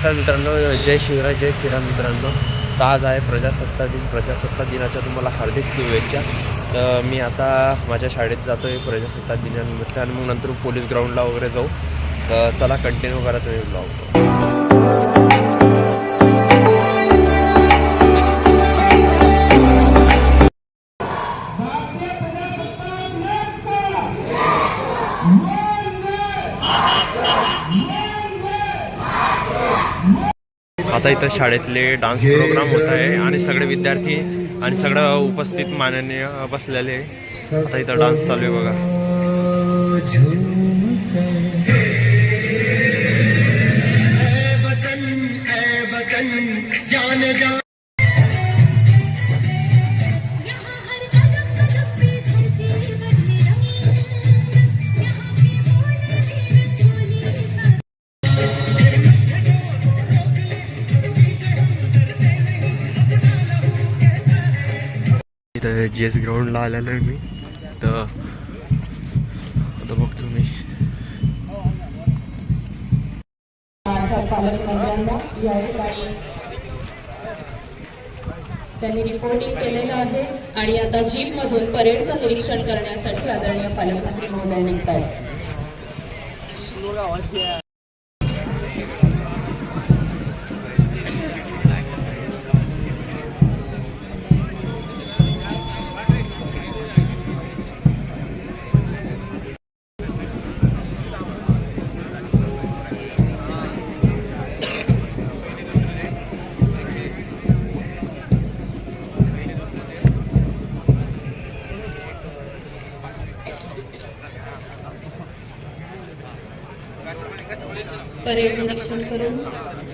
नमस्कार मित्रांनो, जय शिवराय, जय श्रीराम मित्रांनो. तर आज आहे प्रजासत्ताक दिन. प्रजासत्ताक दिनाच्या तुम्हाला हार्दिक शुभेच्छा. तर मी आता माझ्या शाळेत जातो आहे प्रजासत्ताक दिनानिमित्त आणि मग नंतर पोलीस ग्राउंडला वगैरे जाऊ. तर चला कंटिन्यू करा तुम्ही ब्लॉग. आता इथं शाळेतले डान्स प्रोग्राम होत आहे आणि सगळे विद्यार्थी आणि सगळं उपस्थित माननीय बसलेले. आता इथं डान्स चालू आहे बघा. इथं जेस ग्राउंडला आलेलो आहे मी. तर आता बघतो मी. त्यांनी रिपोर्टिंग केलेलं आहे आणि आता जीप मधून परेडचं निरीक्षण करण्यासाठी आदरणीय पालकमंत्री महोदय निघत आहेत. परेड निरीक्षण करून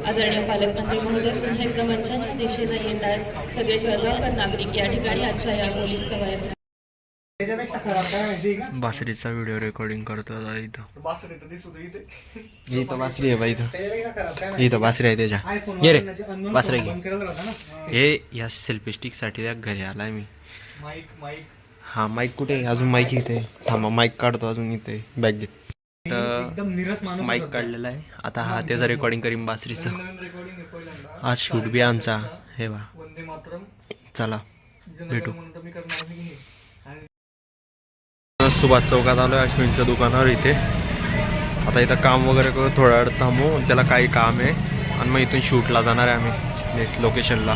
आदरणीय पालकमंत्री महोदय पुन्हा एकदा मंचाच्या दिशेने येत आहेत. सगळे जळगावकर नागरिक या ठिकाणी आजच्या या पोलीस कवायत बासरीचा व्हिडिओ रेकॉर्डिंग करतो. इथं बासरी आहे बाई. इथं बासरी आहे त्याच्या. ये रे बासरी घे. हे या सेल्फी स्टिक साठी घरी आलाय मी. हा माईक कुठे? अजून माईक इथे. थांबा माईक काढतो अजून. इथे बॅग घेत. माईक काढलेला आहे. आता हा त्याचा रेकॉर्डिंग करीन बासरीचं. आज शूट बी आमचा. हे बा चला भेटू. सुभाष चौकात आलोय अश्विनच्या दुकानावर. इथे आता इथं काम वगैरे करू. थोड्या वेळ थांबू. त्याला काही काम आहे आणि मग इथून शूटला जाणार आहे आम्ही नेक्स्ट लोकेशनला.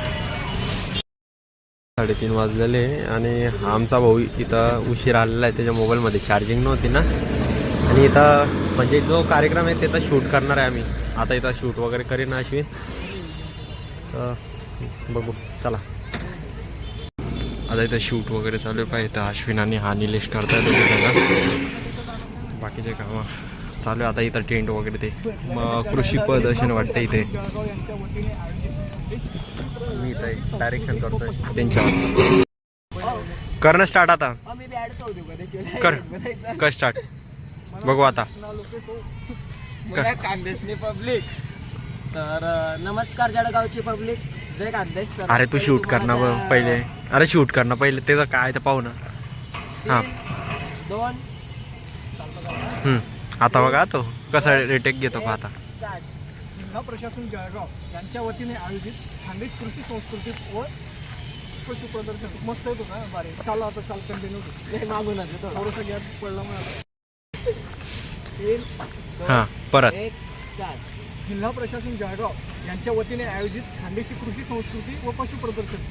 3:30 वाजलेले आणि आमचा भाऊ इथं उशीर आलेला आहे. त्याच्या मोबाईलमध्ये चार्जिंग नव्हती ना. आणि इथं म्हणजे जो कार्यक्रम आहे त्याचा शूट करणार आहे आम्ही. आता इथं शूट वगैरे करेन अश्विन. तर बघू चला. आता इथं शूट वगैरे चालू आहे. पाहिजे तर अश्विन आणि हा निलेश करताय बाकीचे कामं चालू आहे. आता इथं टेंट वगैरे ते कृषी प्रदर्शन वाटतं इथे. मी इथं डायरेक्शन करतोय त्यांच्यावर. कर ना स्टार्ट. आता कर स्टार्ट. बघू आता. खानदेशनी पब्लिक. तर नमस्कार जळगावची पब्लिक. जय खानदेश सर. अरे तू शूट कर ना पहिले. अरे शूट कर ना पहिले. त्याचं काय तर पाहू ना. हा 2 आता बघा तो कसा रिटेक घेतो पाहता. जिल्हा प्रशासन जळगाव यांच्या वतीने आयोजित खानदेश कृषी संस्कृती व पशु प्रदर्शन. मस्त येतो का बारे. चालू आता चाल कंटिन्यू मागूनच येतो. थोडंसं गॅप पडला मला. हा परत. जिल्हा प्रशासन जळगाव यांच्या वतीने आयोजित खानदेशी कृषी संस्कृती व पशु प्रदर्शन.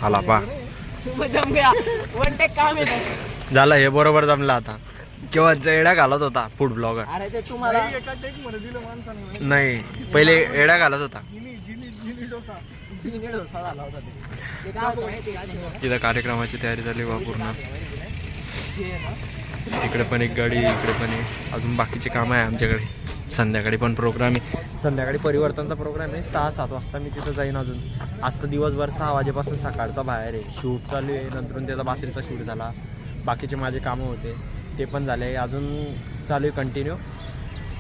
आला पा काम झालं हे बरोबर जमलं. आता केव्हा एडा घालत होता फूड ब्लॉगर. अरे ते तुम्हाला एका टेक मध्ये दिलं माणसाने. नाही पहिले एडा घालत होता. डोसा झाला होता तिथं कार्यक्रमाची तयारी झाली बा पूर्ण. इकडे पण एक गाडी, इकडे पण एक. अजून बाकीचे काम आहे आमच्याकडे. संध्याकाळी पण प्रोग्राम आहे. संध्याकाळी परिवर्तनचा प्रोग्राम आहे. 6-7 वाजता मी तिथं जाईन. अजून आज तर दिवसभर 6 वाजेपासून सकाळचा बाहेर आहे. शूट चालू आहे. नंतर त्याचा बासरीचा शूट झाला. बाकीचे माझे कामं होते ते पण झाले. अजून चालू आहे कंटिन्यू.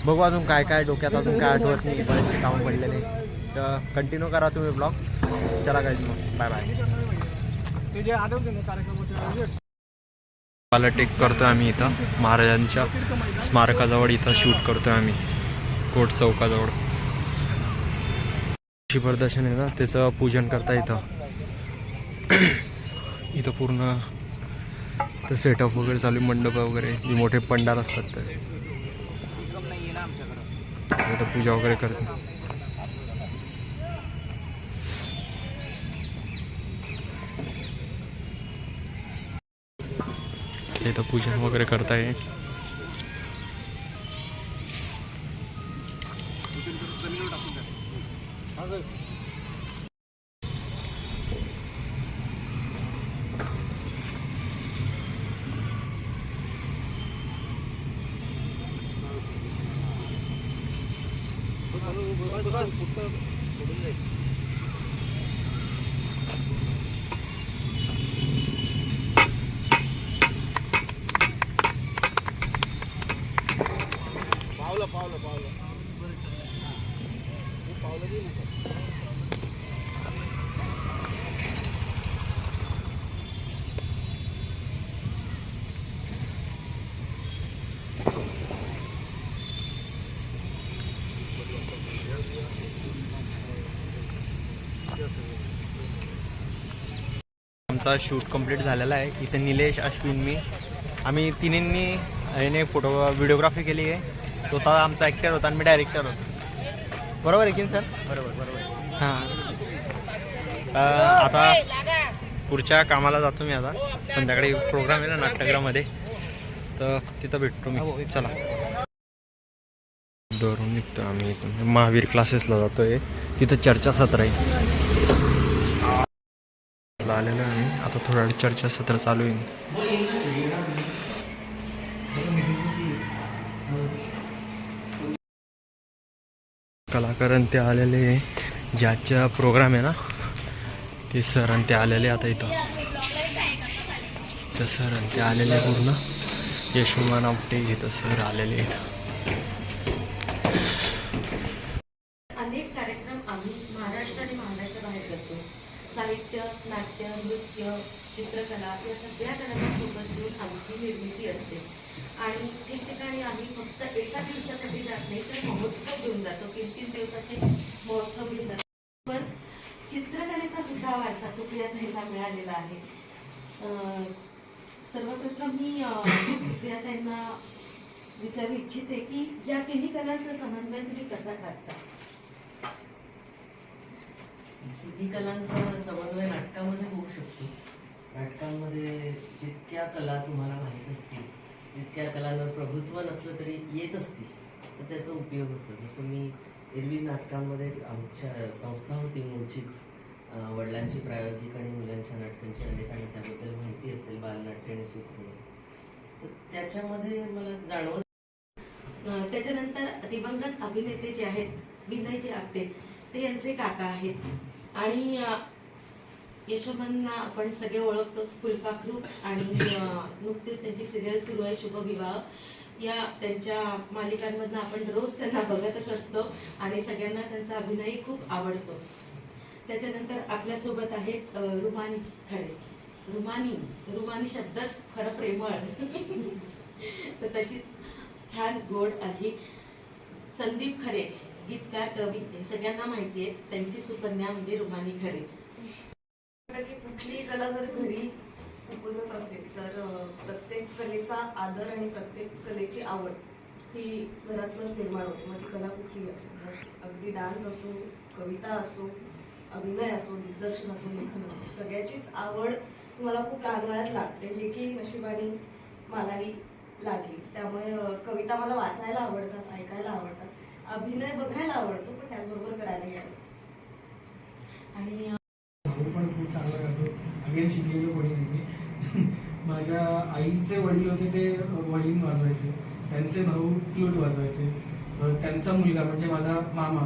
बघू अजून काय काय डोक्यात अजून काय आठवत नाही. बरेचसे कामं पडलेले. तर कंटिन्यू करा तुम्ही ब्लॉग. चला गाईज मग बाय बाय. टेक करतोय आम्ही इथं महाराजांच्या स्मारकाजवळ. इथं शूट करतोय आम्ही. कोट चौकाजवळ कृषी प्रदर्शन आहे ना, त्याचं पूजन करता येतं. इथं पूर्ण तर सेटअप वगैरे चालू, मंडप वगैरे जे मोठे पंडार असतात तर इथं पूजा वगैरे करते. इथं पूजन वगैरे करताय. आमचा शूट कंप्लीट झालेला आहे. इथे निलेश, अश्विन, मी आम्ही तिन्हींनी याने व्हिडिओग्राफी केली आहे. तो तर आमचा ॲक्टर होता आणि मी डायरेक्टर होतो. बरोबर आहे की सर? बरोबर. हां, आता पुढच्या कामाला जातो मी. आता संध्याकाळी प्रोग्राम आहे ना नाट्यगृहामध्ये, तर तिथं भेटतो मी. चला, दरून निघतो आम्ही इथून. महावीर क्लासेसला जातो आहे, तिथं चर्चासत्र आहे. आलेलो आहे आम्ही. आता थोडा वेळ चर्चासत्र चालू आहे. कलाकार ते आलेले, ज्याच्या प्रोग्राम आहे ना ते सर आणि ते आलेले. आता इथं तर सर आणि ते आलेले पूर्ण. यशोमान आपटे घेतं सर आलेले इथं. अनेक कार्यक्रम आम्ही महाराष्ट्र आणि महाराष्ट्राबाहेर करतो. साहित्य, नाट्य, नृत्य, चित्रकला या सगळ्या कलांसोबत घेऊन आमची निर्मिती असते. आणि ठिकठिकाणी आम्ही फक्त एका दिवसासाठी जात नाही, तर महोत्सव घेऊन जातो. 3-3 दिवसाचे महोत्सव घेऊन जातो. पण चित्रकलेचा सुद्धा वारसा सुप्रिया ताईंना मिळालेला आहे. सर्वप्रथम मी सुप्रिया ताईंना विचारू इच्छिते की या तिन्ही कलांचा समन्वय तुम्ही कसा साधता? तिन्ही कलांचा समन्वय नाटकामध्ये होऊ शकतो. नाटकांमध्ये जितक्या कला तुम्हाला माहीत असतील, जितक्या कलांवर प्रभुत्व नसलं तरी येत असतील, तर त्याचा उपयोग होतो. जसं मी एरवी नाटकांमध्ये आमच्या संस्था होती मूळचीच, वडिलांची प्रायोगिक आणि मुलांच्या नाटकांची अनेकांना त्याबद्दल माहिती असेल, बालनाट्य आणि सूत्र, तर त्याच्यामध्ये मला जाणवत. त्याच्यानंतर दिवंगत अभिनेते जे आहेत, विनयजी आपटे, ते यांचे काका आहेत. आणि यशोमनना आपण सगळे ओळखतोच, फुलपाखरू, आणि नुकतेच त्यांची सिरियल सुरू आहे शुभविवाह. या त्यांच्या मालिकांमधनं आपण रोज त्यांना बघतच असतो आणि सगळ्यांना त्यांचा अभिनय खूप आवडतो. त्याच्यानंतर आपल्यासोबत आहेत रुमानी खरे. रुमानी शब्दच खरं प्रेमळ. तर तशीच छान गोड आहे. संदीप खरे, गीतकार, कवी, हे सगळ्यांना माहिती आहे. त्यांची सुकन्या म्हणजे रुमानी खरे. कुठली कला जर घरी उपजत असेल तर प्रत्येक कलेचा आदर आणि प्रत्येक कलेची आवड ही घरातूनच निर्माण होते. मग ती कला कुठली असो, अगदी डान्स असो, कविता असो, अभिनय असो, दिग्दर्शन असो, लेखन असो, सगळ्याचीच आवड तुम्हाला खूप लहान वयात लागते, जे की नशिबाने मलाही लागली. त्यामुळे कविता मला वाचायला आवडतात, ऐकायला आवडतात, अभिनय बघायला आवडतो, पण त्याचबरोबर करायलाही आवडतं. आणि भाऊ पण खूप चांगला करतो. अगेन शिकलेलो कोणी नाही. माझ्या आईचे वडील होते ते व्हायोलिन वाजवायचे, त्यांचे भाऊ फ्लूट वाजवायचे. त्यांचा मुलगा म्हणजे माझा मामा,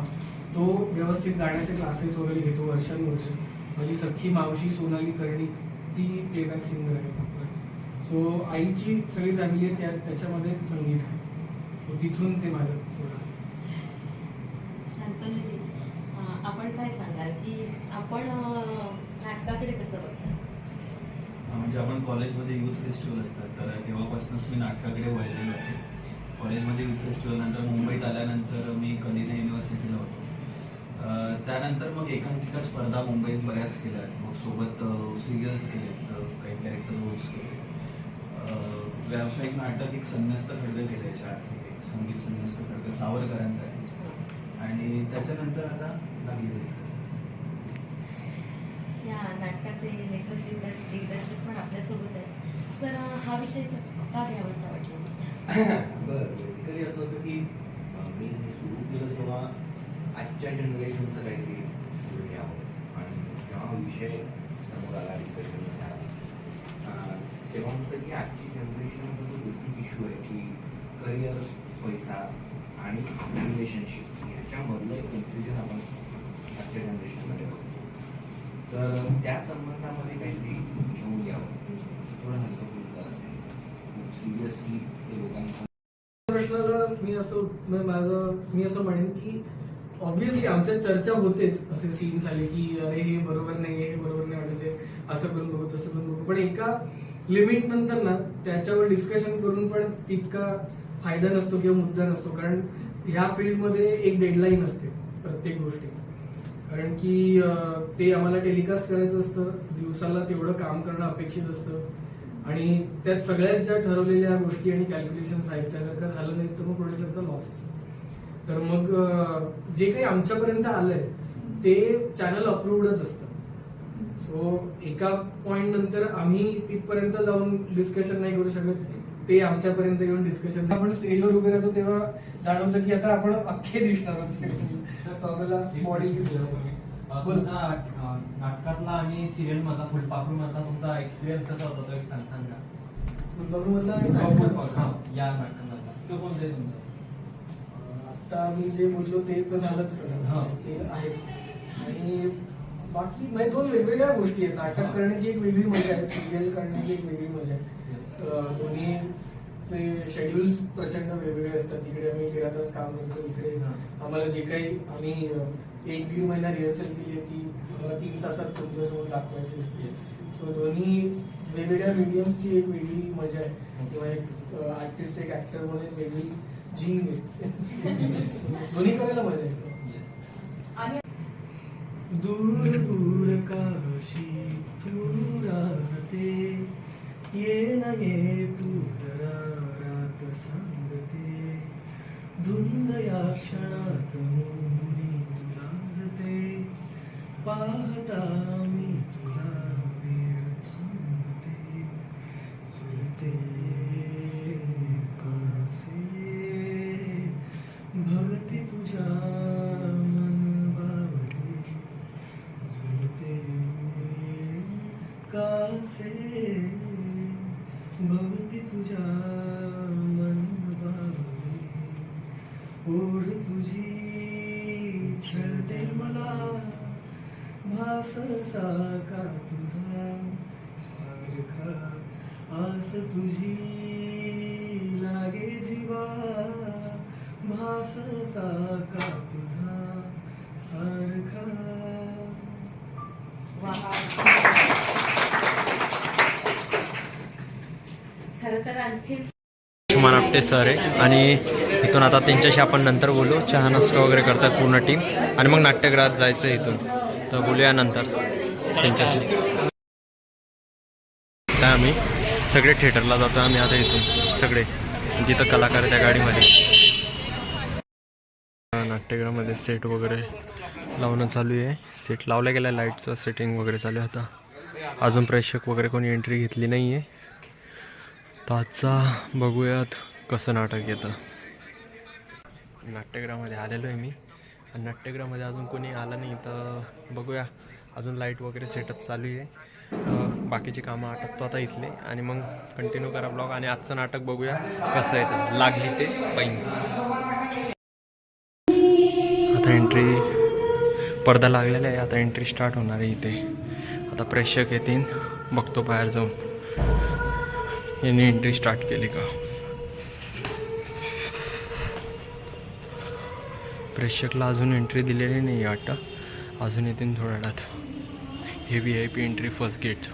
तो व्यवस्थित गाण्याचे क्लासेस वगैरे घेतो वर्षानुवर्ष. माझी सख्खी मावशी सोनाली कर्णिक, ती प्लेबॅक सिंगर आहे. सो आईची सगळी फॅमिली आहे, त्याच्यामध्ये संगीत आहे. सो तिथून ते माझं. शांतनुजी, आपण काय सांगाल की आपण नाटकाकडे कसं बघता? म्हणजे आपण कॉलेजमध्ये युथ फेस्टिवल असतात, तर तेव्हापासूनच मी नाटकाकडे वळलेलो आहे. कॉलेजमध्ये युथ फेस्टिवल नंतर मुंबईत आल्यानंतर मी कलिना युनिव्हर्सिटीला होतो. त्यानंतर मग एकांकिका स्पर्धा मुंबईत बऱ्याच केल्या. मग सोबत सिरियल्स केलेत, काही कॅरेक्टर रोल्स केले. व्यावसायिक नाटक एक संन्यस्त खड्ग केलं याच्या आधी, एक संगीत संन्यस्त खड्ग सावरकरांचा आहे. आणि त्याच्यानंतर आता लागली जायचं. या नाटकाचे लेखक दिग्दर्शक पण आपल्यासोबत आहेत. सर, हा विषय का घ्यावासा वाटला? बरं, बेसिकली असं होतं की मी सुरू केलं तेव्हा आजच्या जनरेशनचं काहीतरी पुढे घ्यावं आणि जेव्हा विषय समोर आला डिस्कशनमध्ये आला तेव्हा होतं की आजची जनरेशनचा जो बेसिक इश्यू आहे की करिअर, पैसा आणि रिलेशनशिप ह्याच्यामधलं एक कन्फ्युजन आपण आजच्या जनरेशनमध्ये बघतो. तर त्या संबंधामध्ये काहीतरी घेऊन यावं, थोडं हलकं फुलकं असेल, खूप सिरियसली ते लोकांना. प्रश्नाला मी असं म्हणेन की ऑब्व्हियसली आमच्यात चर्चा होतेच, असे सीन्स आले की अरे हे बरोबर नाही, हे बरोबर नाही वाटत आहे, असं करून बघू तसं करून बघू. पण एका लिमिट नंतर ना त्याच्यावर डिस्कशन करून पण तितका फायदा नसतो किंवा मुद्दा नसतो. कारण ह्या फील्डमध्ये एक डेडलाईन असते प्रत्येक गोष्टी. कारण की ते आम्हाला टेलिकास्ट करायचं असतं, दिवसाला तेवढं काम करणं अपेक्षित असतं आणि त्यात सगळ्यात ज्या ठरवलेल्या गोष्टी आणि कॅल्क्युलेशन्स आहेत त्या जर का झालं नाही तर मग प्रोड्युसरचा लॉस होतो. तर मग जे काही आमच्यापर्यंत आलंय ते चॅनल अप्रूव्डच असतं. सो एका पॉइंट नंतर आम्ही तिथपर्यंत जाऊन डिस्कशन नाही करू शकत, ते आमच्यापर्यंत येऊन डिस्कशन. आपण स्टेजवर उभे राहतो तेव्हा जाणवतं की आता आपण अख्खे दिसणार आहोत. बॉडी नाटकातला आणि सिरियल मधला फुलपाखरू मधला तुमचा एक्सपिरियन्स कसा होता तो एक सांगा. या नाटकामधला तो कोणता आहे तुमचा? आता मी जे बोललो ते तर झालंच ते आहेच. आणि बाकी म्हणजे दोन वेगवेगळ्या गोष्टी आहेत. नाटक करण्याची एक वेगळी मजा आहे, सिरियल करण्याची एक वेगळी मजा आहे. दोन्हीचे शेड्यूल्स प्रचंड वेगवेगळे असतात. तिकडे आम्ही 13 तास काम करतो, इकडे आम्हाला जे काही आम्ही 1-1.5 महिना रिहर्सल केली आहे ती आम्हाला 3 तासात तुमच्यासोबत दाखवायची असते. सो दोन्ही वेगवेगळ्या मीडियमची एक वेगळी मजा आहे किंवा एक आर्टिस्ट एक ऍक्टर मध्ये वेगळी झिंग आहे. दोन्ही करायला मजा येते. दूर दूर काशी तू राहते, ये ना ये तू जरा रात सांगते, धुंद या क्षणात मी तुला जते, पाहता मी तुला वेळ थांबते, चुलते कासे भवती तुझ्या मन बावली, चुलते कासे भवती तुझ्या मन बावली, ओढ तुझी छळते मला, भास साका तुझा सारखा, आस तुझी लागे जीवा, भास साका तुझा सारखा. खरं तर आणखी शुमान आपटे सर आहे आणि इथून आता त्यांच्याशी आपण नंतर बोलू. चहा नाश्ता वगैरे करतात पूर्ण टीम आणि मग नाट्यगृहात जायचं इथून. तर बोलूया नंतर त्यांच्याशी. तर आम्ही सगळे थिएटरला जातो आम्ही आता इथून सगळे, जिथं कलाकार त्या गाडीमध्ये. नाट्यगृहामध्ये सेट वगैरे लावणं चालू आहे. सेट लावल्या गेल्या, लाईटचं सेटिंग वगैरे चालू आहे. आता अजून प्रेक्षक वगैरे कोणी एंट्री घेतली नाही आहे. तर आजचा बघूयात कसं नाटक येतं. नाट्यगृहामध्ये आलेलो आहे मी आणि नाट्यगृहामध्ये अजून कोणी आलं नाही. तर बघूया, अजून लाईट वगैरे सेटअप चालू आहे. बाकीची कामं आटपतो आता इथले आणि मग कंटिन्यू करा ब्लॉग. आणि आजचं नाटक बघूया कसं येतं. लागली ते पैंज. आता एंट्री, पडदा लागलेला आहे. आता एंट्री स्टार्ट होणार आहे इथे. आता प्रेक्षक येतील, बघतो बाहेर जाऊन यांनी एंट्री स्टार्ट केली का. प्रेक्षकला अजून एंट्री दिलेली नाही वाटतं, अजून येतील थोड्या वेळात. हे VIP एंट्री फर्स्ट गेट.